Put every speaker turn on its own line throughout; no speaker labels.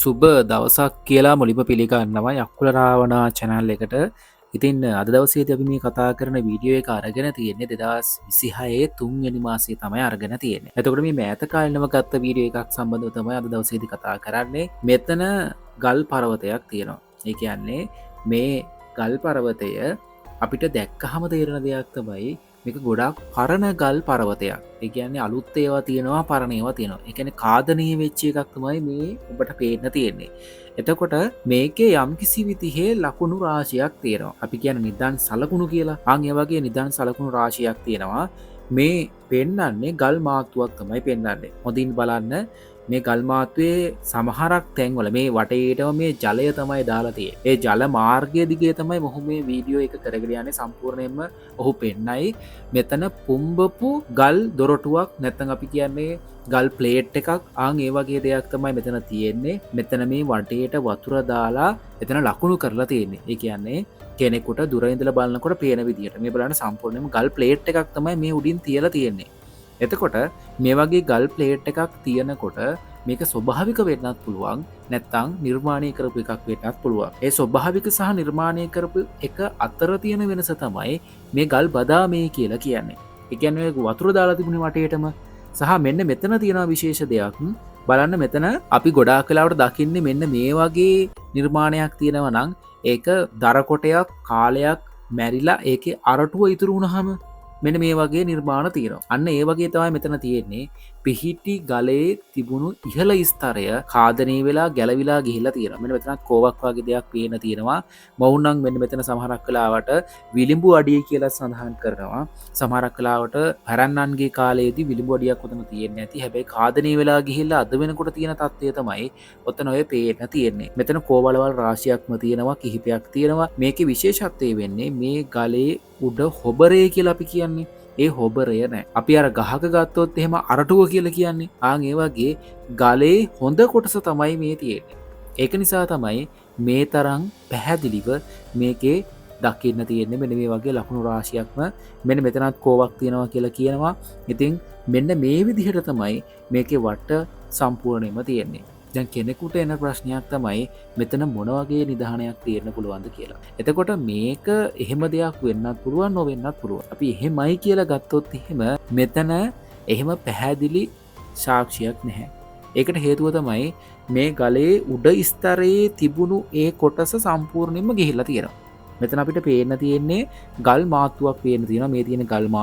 සුබ දවසක් කියලා මුලිම පිළිගන්නවා යක්කුල රාවනා චැනල් එකට. ඉතින් අද දවසේදී අපි මේ කතා කරන වීඩියෝ එක අරගෙන තියෙන්නේ 2026 තුන්වෙනි මාසයේ තමයි අරගෙන තියෙන්නේ. එතකොට මේ මෑත කාලෙනම ගත්ත වීඩියෝ එකක් සම්බන්ධව තමයි අද දවසේදී කතා කරන්නේ. මෙතන ගල් පර්වතයක් තියෙනවා. ඒ කියන්නේ මේ ගල් පර්වතය අපිට දැක්කහම තේරෙන දෙයක් තමයි මේක ගොඩක් පරණ ගල් පර්වතයක්. ඒ කියන්නේ අලුත් ඒවා තියෙනවා, පරණ ඒවා තියෙනවා. ඒ කියන්නේ කාදනීය වෙච්ච එකක් තමයි මේ ඔබට පේන්න තියෙන්නේ. එතකොට මේකේ යම්කිසි විදිහේ ලකුණු රාශියක් තියෙනවා. අපි කියන්නේ නිදන් සලකුණු කියලා. ආන් ඒ වගේ නිදන් සලකුණු රාශියක් තියෙනවා. මේ පෙන්නන්නේ ගල් මාත්තුවක් තමයි පෙන්නන්නේ. හොඳින් බලන්න මේ ගල් මාත්තුවේ සමහරක් තැන්වල මේ වටේටම මේ ජලය තමයි දාලා තියෙන්නේ. ඒ ජල මාර්ගය දිගේ තමයි මොහු මේ වීඩියෝ එක කරගෙන යන්නේ. සම්පූර්ණයෙන්ම ඔහු පෙන්නයි මෙතන පුම්බපු ගල් දොරටුවක්, නැත්නම් අපි කියන්නේ ගල් ප්ලේට් එකක්. ආන් ඒ වගේ දෙයක් තමයි මෙතන තියෙන්නේ. මෙතන මේ වටේට වතුර දාලා එතන ලකුණු කරලා තියෙන්නේ. ඒ කියන්නේ කෙනෙකුට දුර ඉඳලා බලනකොට පේන විදිහට මේ බලන්න සම්පූර්ණයෙන්ම ගල් ප්ලේට් එකක් තමයි මේ උඩින් තියලා තියෙන්නේ. එතකොට මේ වගේ ගල් ප්ලේට් එකක් තියෙනකොට මේක ස්වභාවික වෙන්නත් පුළුවන්, නැත්තම් නිර්මාණය කරපු එකක් වෙන්නත් පුළුවන්. ඒ ස්වභාවික සහ නිර්මාණය කරපු එක අතර තියෙන වෙනස තමයි මේ ගල් බදාමේ කියලා කියන්නේ. ඒ කියන්නේ වතුර දාලා තිබුණේ වටේටම. සහ මෙන්න මෙතන තියෙන විශේෂ දෙයක් බලන්න. මෙතන අපි ගොඩාක් වෙලාවට දකින්නේ මෙන්න මේ වගේ නිර්මාණයක් තියෙනවා නම් ඒක දර කොටයක් කාලයක් මැරිලා ඒකේ අරටුව ඉතුරු වුණාම මෙන්න මේ වගේ නිර්මාණ තියෙනවා. අන්න ඒ වගේ තමයි මෙතන තියෙන්නේ. පිහිටි ගලේ තිබුණු ඉහළ ස්තරය කාදනය වෙලා ගැලවිලා ගිහිල්ලා තියෙනවා. මෙන්න මෙතන කෝවක් වගේ දෙයක් පේන තියෙනවා. මොවුන් නම් මෙන්න මෙතන සමහරක් වෙලාවට විලිඹු අඩිය කියලා සඳහන් කරනවා. සමහරක් වෙලාවට පැරන්නන්ගේ කාලේදී විලිඹු අඩියක් උතන තියෙන්නේ නැති. හැබැයි කාදනය වෙලා ගිහිල්ලා අද වෙනකොට තියෙන තත්ත්වය තමයි ඔතන ඔය පේන්න තියෙන්නේ. මෙතන කෝවලවල් රාශියක්ම තියෙනවා, කිහිපයක් තියෙනවා. මේකේ විශේෂත්වය වෙන්නේ මේ ගලේ උඩ හොබරේ කියලා අපි කියන්නේ. ඒ හොබරය නෑ. අපි අර ගහක ගත්තොත් එහෙම අරටුව කියලා කියන්නේ. ආන් ඒ වගේ ගලේ හොඳ කොටස තමයි මේ තියෙන්නේ. ඒක නිසා තමයි මේ තරම් පැහැදිලිව මේකේ දකින්න තියෙන්නේ. මෙන්න මේ වගේ ලකුණු රාශියක්ම මෙන්න මෙතනත් කෝවක් තියෙනවා කියලා කියනවා. ඉතින් මෙන්න මේ විදිහට තමයි මේකේ වට සම්පූර්ණයෙන්ම තියෙන්නේ. දැන් කෙනෙකුට එන ප්‍රශ්නයක් තමයි මෙතන මොන වගේ නිධානයක් තියෙන්න පුළුවන්ද කියලා. එතකොට මේක එහෙම දෙයක් වෙන්නත් පුළුවන්, නොවෙන්නත් පුළුවන්. අපි එහෙමයි කියලා ගත්තොත් එහෙම මෙතන එහෙම පැහැදිලි සාක්ෂියක් නැහැ. ඒකට හේතුව තමයි මේ ගලේ උඩ ස්තරයේ තිබුණු ඒ කොටස සම්පූර්ණයෙන්ම ගිහිල්ලා තියෙනවා. මෙතන අපිට පේන්න තියෙන්නේ ගල් මාත්තුවක් පේන්න තියෙනවා. මේ තියෙන ගල්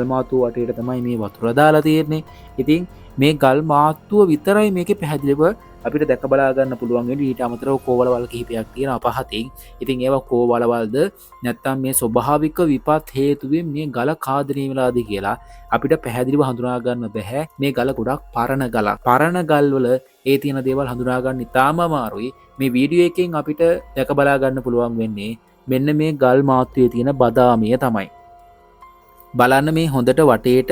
මාත්තුව වටේට තමයි මේ වතුර දාලා තියෙන්නේ. ඉතින් මේ ගල් මාත්තුව විතරයි මේකේ පැහැදිලිව අපිට දැක බලා ගන්න පුළුවන් වෙන්නේ. ඊට අමතරව කෝවලවල් කිහිපයක් තියෙනවා පහතින්. ඉතින් ඒවා කෝවලවල්ද නැත්නම් මේ ස්වභාවික විපත් හේතුවෙන් මේ ගල කාදනය වෙලාද කියලා අපිට පැහැදිලිව හඳුනා ගන්න බෑ. මේ ගල ගොඩක් පරණ ගලක්. පරණ ගල් වල ඒ තියෙන දේවල් හඳුනා ගන්න ඉතාම අමාරුයි. මේ වීඩියෝ එකෙන් අපිට දැක බලා ගන්න පුළුවන් වෙන්නේ මෙන්න මේ ගල් මාත්තුවේ තියෙන බදාමිය තමයි. බලන්න මේ හොඳට වටේට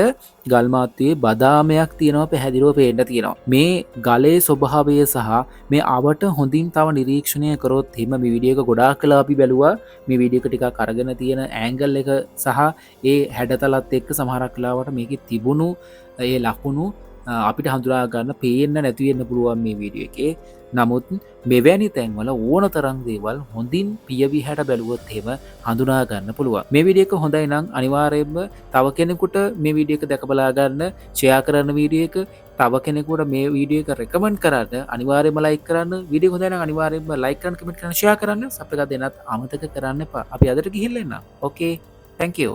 ගල් මාත්තුවේ බදාමයක් තියෙනවා, පැහැදිලිව පේන්න තියෙනවා. මේ ගලේ ස්වභාවය සහ මේ අවට හොඳින් තව නිරීක්ෂණය කරොත් එහෙම මේ වීඩියෝ එක ගොඩාක් කළා අපි බැලුවා. මේ වීඩියෝ එක ටිකක් අරගෙන තියෙන ඇන්ගල් එක සහ ඒ හැඩතලත් එක්ක සමහරක් වෙලාවට මේකේ තිබුණු ඒ ලකුණු අපිට හඳුනා ගන්න පේන්න නැති වෙන්න පුළුවන් මේ වීඩියෝ එකේ. නමුත් මෙවැනි තැන්වල ඕන තරම් දේවල් හොඳින් පියවි හැට බැලුවොත් එහෙම හඳුනා ගන්න පුළුවන්. මේ වීඩියෝ එක හොඳයි නම් අනිවාර්යයෙන්ම තව කෙනෙකුට මේ වීඩියෝ එක දැක බලා ගන්න ෂෙයා කරන්න වීඩියෝ එක. තව කෙනෙකුට මේ වීඩියෝ එක රෙකමන්ඩ් කරන්න අනිවාර්යයෙන්ම ලයික් කරන්න. වීඩියෝ හොඳයි නම් අනිවාර්යයෙන්ම ලයික් කරන්න, කමෙන්ට් කරන්න, ෂෙයා කරන්න. සබ් එක දෙන්නත් අමතක කරන්න එපා. අපි අදට ගිහිල්ලා එන්න. ඕකේ. thank you.